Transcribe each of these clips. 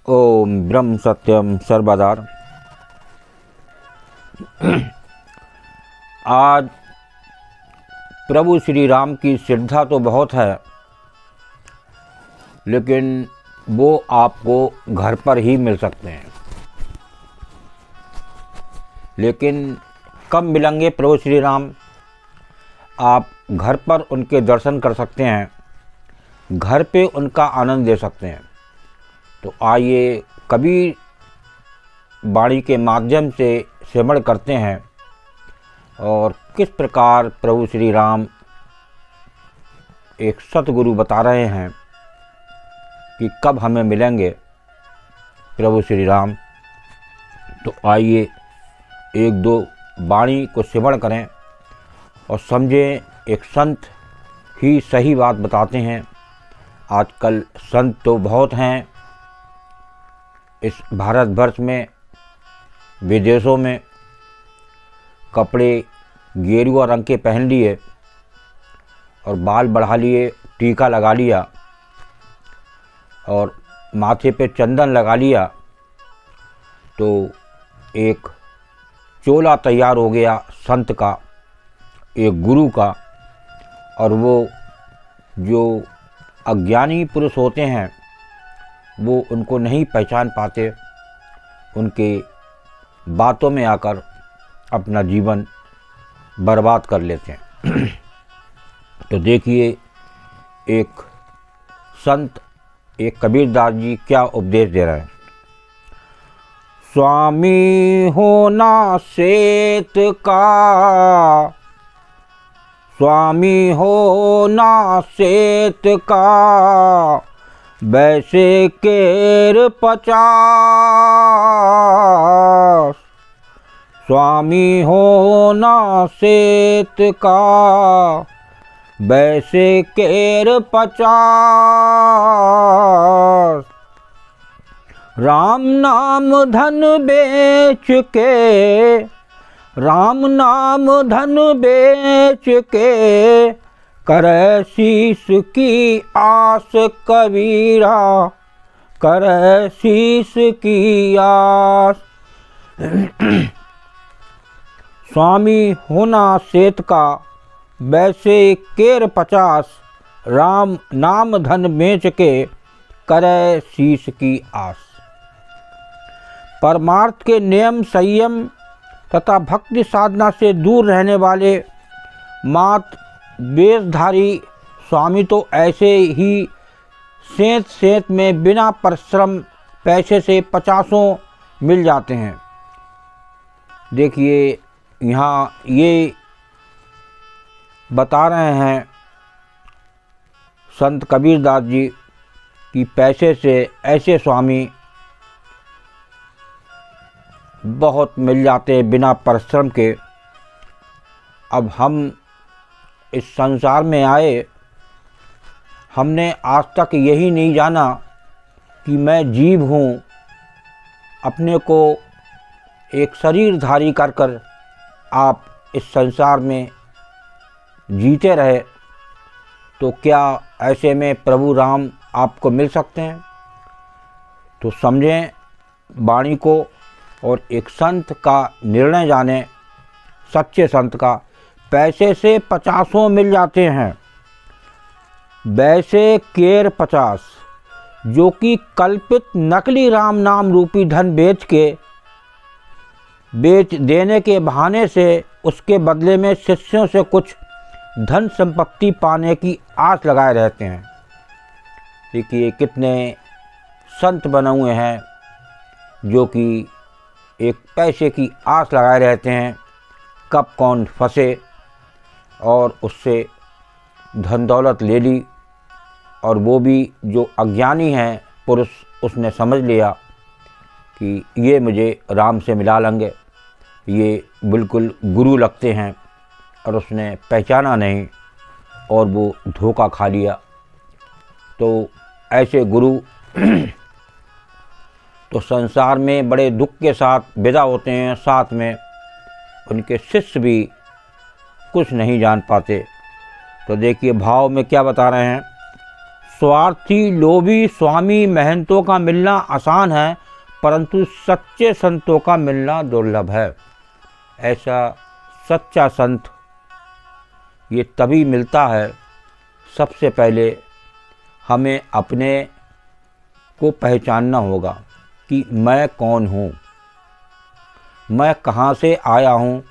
ओम ब्रह्म सत्यम सर्वदा। आज प्रभु श्री राम की श्रद्धा तो बहुत है, लेकिन वो आपको घर पर ही मिल सकते हैं। लेकिन कब मिलेंगे प्रभु श्री राम? आप घर पर उनके दर्शन कर सकते हैं, घर पे उनका आनंद ले सकते हैं। तो आइए कबीर वाणी के माध्यम से श्रवण करते हैं और किस प्रकार प्रभु श्री राम एक सतगुरु बता रहे हैं कि कब हमें मिलेंगे प्रभु श्री राम। तो आइए एक दो वाणी को श्रवण करें और समझें। एक संत ही सही बात बताते हैं। आजकल संत तो बहुत हैं इस भारतवर्ष में, विदेशों में। कपड़े गेरुआ रंग के पहन लिए और बाल बढ़ा लिए, टीका लगा लिया और माथे पे चंदन लगा लिया, तो एक चोला तैयार हो गया संत का, एक गुरु का। और वो जो अज्ञानी पुरुष होते हैं वो उनको नहीं पहचान पाते, उनके बातों में आकर अपना जीवन बर्बाद कर लेते हैं। तो देखिए एक संत, एक कबीरदास जी क्या उपदेश दे रहे हैं। स्वामी होना सेत का, स्वामी होना सेत का, वैसे केर 50। स्वामी होना सेत का, वैसे केर 50। राम नाम धन बेच के, राम नाम धन बेच के, करे शीश की आस कबीरा, करे शीश की आस। स्वामी होना सेत का, वैसे केर 50। राम नाम धन बेच के, करे शीश की आस। परमार्थ के नियम, संयम तथा भक्ति साधना से दूर रहने वाले मात वेशधारी स्वामी तो ऐसे ही सेंत सेंत में बिना परिश्रम पैसे से 50 मिल जाते हैं। देखिए यहाँ ये बता रहे हैं संत कबीरदास जी कि पैसे से ऐसे स्वामी बहुत मिल जाते हैं बिना परिश्रम के। अब हम इस संसार में आए, हमने आज तक यही नहीं जाना कि मैं जीव हूँ। अपने को एक शरीरधारी कर कर आप इस संसार में जीते रहे, तो क्या ऐसे में प्रभु राम आपको मिल सकते हैं? तो समझें वाणी को और एक संत का निर्णय जाने, सच्चे संत का। पैसे से 50 मिल जाते हैं, वैसे केर 50, जो कि कल्पित नकली राम नाम रूपी धन बेच देने के बहाने से उसके बदले में शिष्यों से कुछ धन संपत्ति पाने की आस लगाए रहते हैं। देखिए कितने संत बने हुए हैं जो कि एक पैसे की आस लगाए रहते हैं, कब कौन फंसे और उससे धन दौलत ले ली। और वो भी जो अज्ञानी है पुरुष, उसने समझ लिया कि ये मुझे राम से मिला लेंगे, ये बिल्कुल गुरु लगते हैं, और उसने पहचाना नहीं और वो धोखा खा लिया। तो ऐसे गुरु तो संसार में बड़े दुख के साथ विदा होते हैं, साथ में उनके शिष्य भी कुछ नहीं जान पाते। तो देखिए भाव में क्या बता रहे हैं। स्वार्थी लोभी स्वामी महंतों का मिलना आसान है, परंतु सच्चे संतों का मिलना दुर्लभ है। ऐसा सच्चा संत ये तभी मिलता है, सबसे पहले हमें अपने को पहचानना होगा कि मैं कौन हूँ, मैं कहाँ से आया हूँ,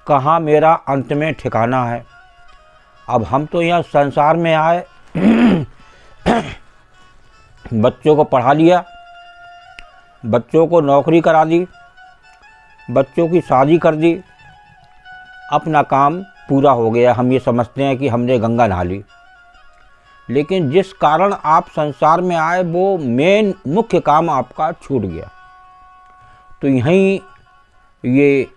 कहाँ मेरा अंत में ठिकाना है। अब हम तो यहाँ संसार में आए, बच्चों को पढ़ा लिया, बच्चों को नौकरी करा दी, बच्चों की शादी कर दी, अपना काम पूरा हो गया। हम ये समझते हैं कि हमने गंगा नहा ली, लेकिन जिस कारण आप संसार में आए वो मेन मुख्य काम आपका छूट गया। तो यहीं ये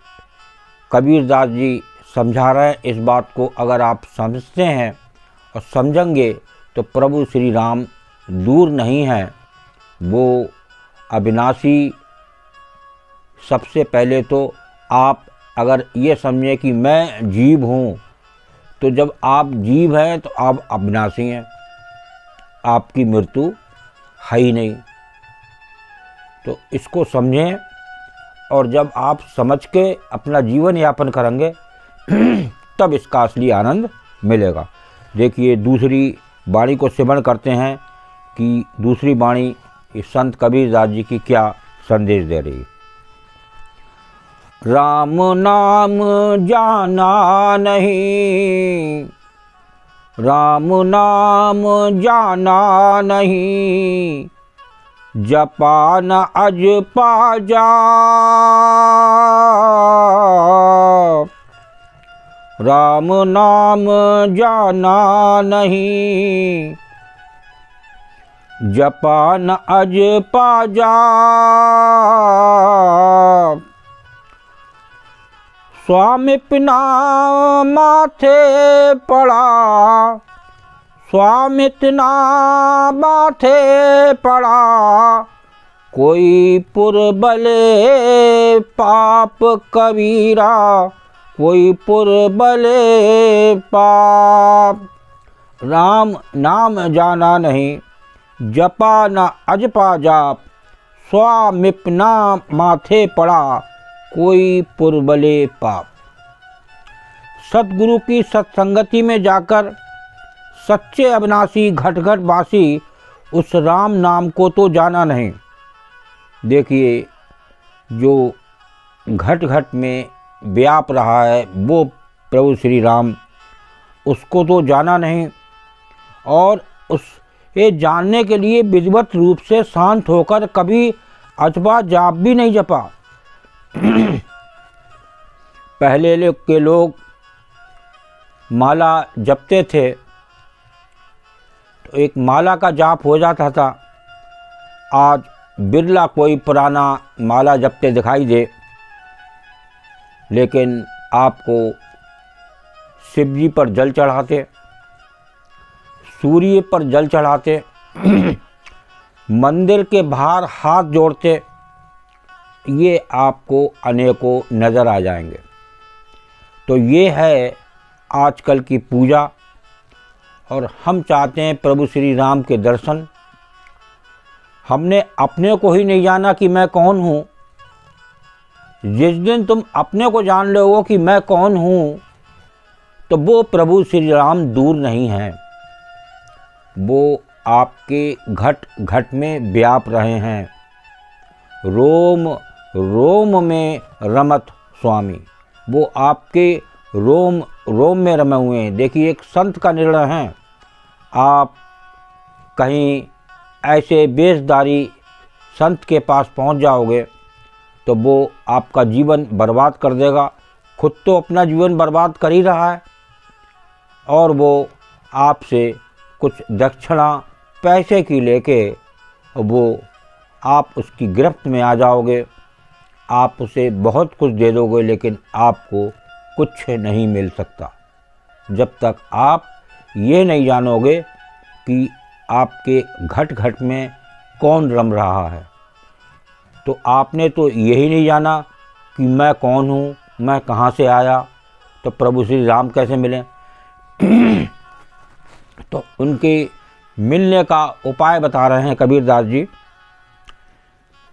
कबीरदास जी समझा रहे हैं इस बात को। अगर आप समझते हैं और समझेंगे तो प्रभु श्री राम दूर नहीं हैं, वो अविनाशी। सबसे पहले तो आप अगर ये समझें कि मैं जीव हूँ, तो जब आप जीव हैं तो आप अविनाशी हैं, आपकी मृत्यु है ही नहीं। तो इसको समझें, और जब आप समझ के अपना जीवन यापन करेंगे तब इसका असली आनंद मिलेगा। देखिए दूसरी वाणी को श्रवण करते हैं कि दूसरी वाणी इस संत कबीरदास जी की क्या संदेश दे रही है। राम नाम जाना नहीं, राम नाम जाना नहीं, जपा न अज पा जा। राम नाम जाना नहीं, जपा न अज पा जा। स्वामित्व माथे पड़ा, स्वामित्व माथे पड़ा, कोई पुरबले पाप कबीरा, कोई पुरबले पाप। राम नाम जाना नहीं, जपा न अजपा जाप, स्वामित्व माथे पड़ा, कोई पुरबले पाप। सतगुरु की सत्संगति में जाकर सच्चे अविनाशी घट घट वासी उस राम नाम को तो जाना नहीं। देखिए जो घट घट में व्याप रहा है वो प्रभु श्री राम, उसको तो जाना नहीं, और उस ये जानने के लिए विधिवत रूप से शांत होकर कभी अथवा जाप भी नहीं जपा। पहले के लोग माला जपते थे तो एक माला का जाप हो जाता था। आज बिरला कोई पुराना माला जपते दिखाई दे, लेकिन आपको शिव जी पर जल चढ़ाते, सूर्य पर जल चढ़ाते, मंदिर के बाहर हाथ जोड़ते, ये आपको अनेकों नज़र आ जाएंगे। तो ये है आजकल की पूजा, और हम चाहते हैं प्रभु श्री राम के दर्शन। हमने अपने को ही नहीं जाना कि मैं कौन हूँ। जिस दिन तुम अपने को जान लोगे कि मैं कौन हूँ, तो वो प्रभु श्री राम दूर नहीं हैं, वो आपके घट घट में व्याप रहे हैं। रोम रोम में रमत स्वामी, वो आपके रोम रोम में रमे हुए हैं। देखिए एक संत का निर्णय है, आप कहीं ऐसे बेशदारी संत के पास पहुंच जाओगे तो वो आपका जीवन बर्बाद कर देगा। खुद तो अपना जीवन बर्बाद कर ही रहा है, और वो आपसे कुछ दक्षिणा पैसे की लेके वो आप उसकी गिरफ्त में आ जाओगे। आप उसे बहुत कुछ दे दोगे, लेकिन आपको कुछ नहीं मिल सकता जब तक आप ये नहीं जानोगे कि आपके घट घट में कौन रम रहा है। तो आपने तो यही नहीं जाना कि मैं कौन हूँ, मैं कहाँ से आया, तो प्रभु श्री राम कैसे मिले। तो उनके मिलने का उपाय बता रहे हैं कबीरदास जी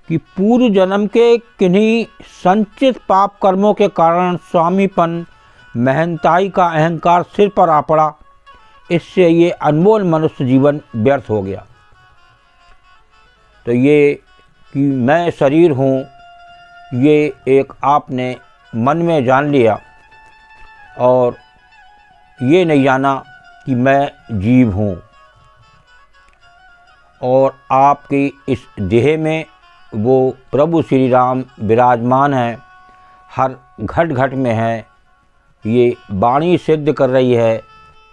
कि पूर्व जन्म के किन्हीं संचित पाप कर्मों के कारण स्वामीपन महंताई का अहंकार सिर पर आ पड़ा। इससे ये अनमोल मनुष्य जीवन व्यर्थ हो गया। तो ये कि मैं शरीर हूँ, ये एक आपने मन में जान लिया और ये नहीं जाना कि मैं जीव हूँ। और आपकी इस देह में वो प्रभु श्री राम विराजमान हैं, हर घट घट में हैं। ये वाणी सिद्ध कर रही है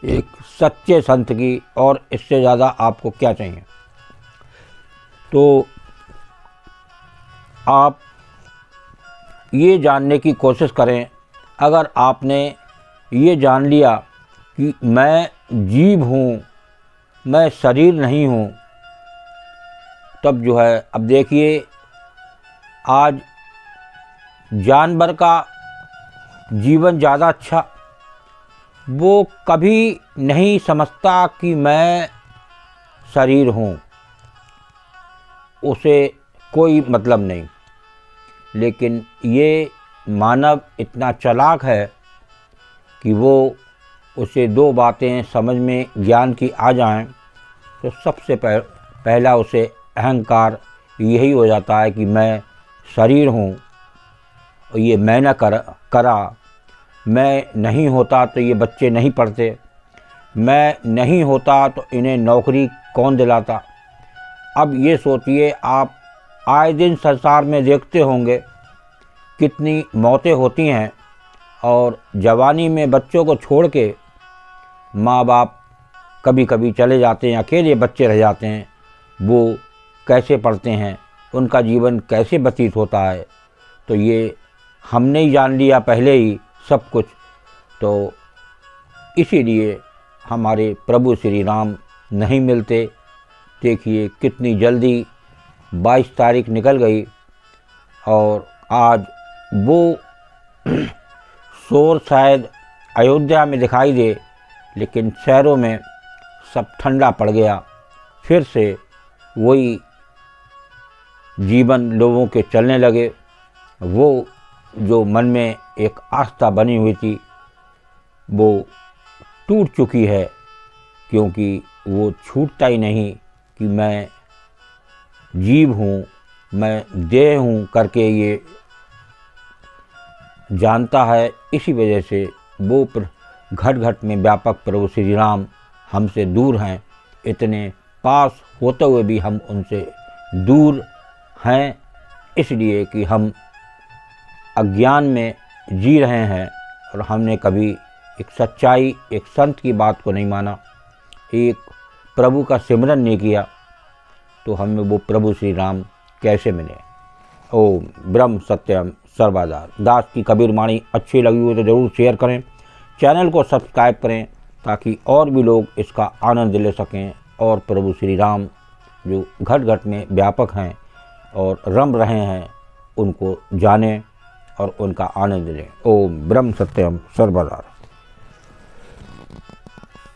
एक सच्चे संत की, और इससे ज़्यादा आपको क्या चाहिए। तो आप ये जानने की कोशिश करें, अगर आपने ये जान लिया कि मैं जीव हूँ, मैं शरीर नहीं हूँ, तब जो है, अब देखिए आज जानवर का जीवन ज़्यादा अच्छा, वो कभी नहीं समझता कि मैं शरीर हूँ, उसे कोई मतलब नहीं। लेकिन ये मानव इतना चालाक है कि वो उसे दो बातें समझ में ज्ञान की आ जाएं तो सबसे पहला उसे अहंकार यही हो जाता है कि मैं शरीर हूँ और ये मैं न करा, मैं नहीं होता तो ये बच्चे नहीं पढ़ते, मैं नहीं होता तो इन्हें नौकरी कौन दिलाता। अब ये सोचिए, आप आए दिन संसार में देखते होंगे कितनी मौतें होती हैं, और जवानी में बच्चों को छोड़ के माँ बाप कभी कभी चले जाते हैं, अकेले बच्चे रह जाते हैं। वो कैसे पढ़ते हैं, उनका जीवन कैसे व्यतीत होता है। तो ये हमने ही जान लिया पहले ही सब कुछ। तो इसीलिए हमारे प्रभु श्री राम नहीं मिलते। देखिए कितनी जल्दी 22 तारीख निकल गई, और आज वो शोर शायद अयोध्या में दिखाई दे, लेकिन शहरों में सब ठंडा पड़ गया। फिर से वही जीवन लोगों के चलने लगे। वो जो मन में एक आस्था बनी हुई थी वो टूट चुकी है, क्योंकि वो छूटता ही नहीं कि मैं जीव हूँ, मैं देह हूँ करके ये जानता है। इसी वजह से वो घट घट में व्यापक प्रभु श्री राम हमसे दूर हैं। इतने पास होते हुए भी हम उनसे दूर हैं, इसलिए कि हम अज्ञान में जी रहे हैं और हमने कभी एक सच्चाई, एक संत की बात को नहीं माना, एक प्रभु का सिमरन नहीं किया, तो हमें वो प्रभु श्री राम कैसे मिले। ओम ब्रह्म सत्यम सर्वदा। दास की कबीर वाणी अच्छी लगी हो तो ज़रूर शेयर करें, चैनल को सब्सक्राइब करें, ताकि और भी लोग इसका आनंद ले सकें और प्रभु श्री राम जो घट घट में व्यापक हैं और रम रहे हैं उनको जानें और उनका आनंद लें। ओम ब्रह्म सत्यम सर्वदा।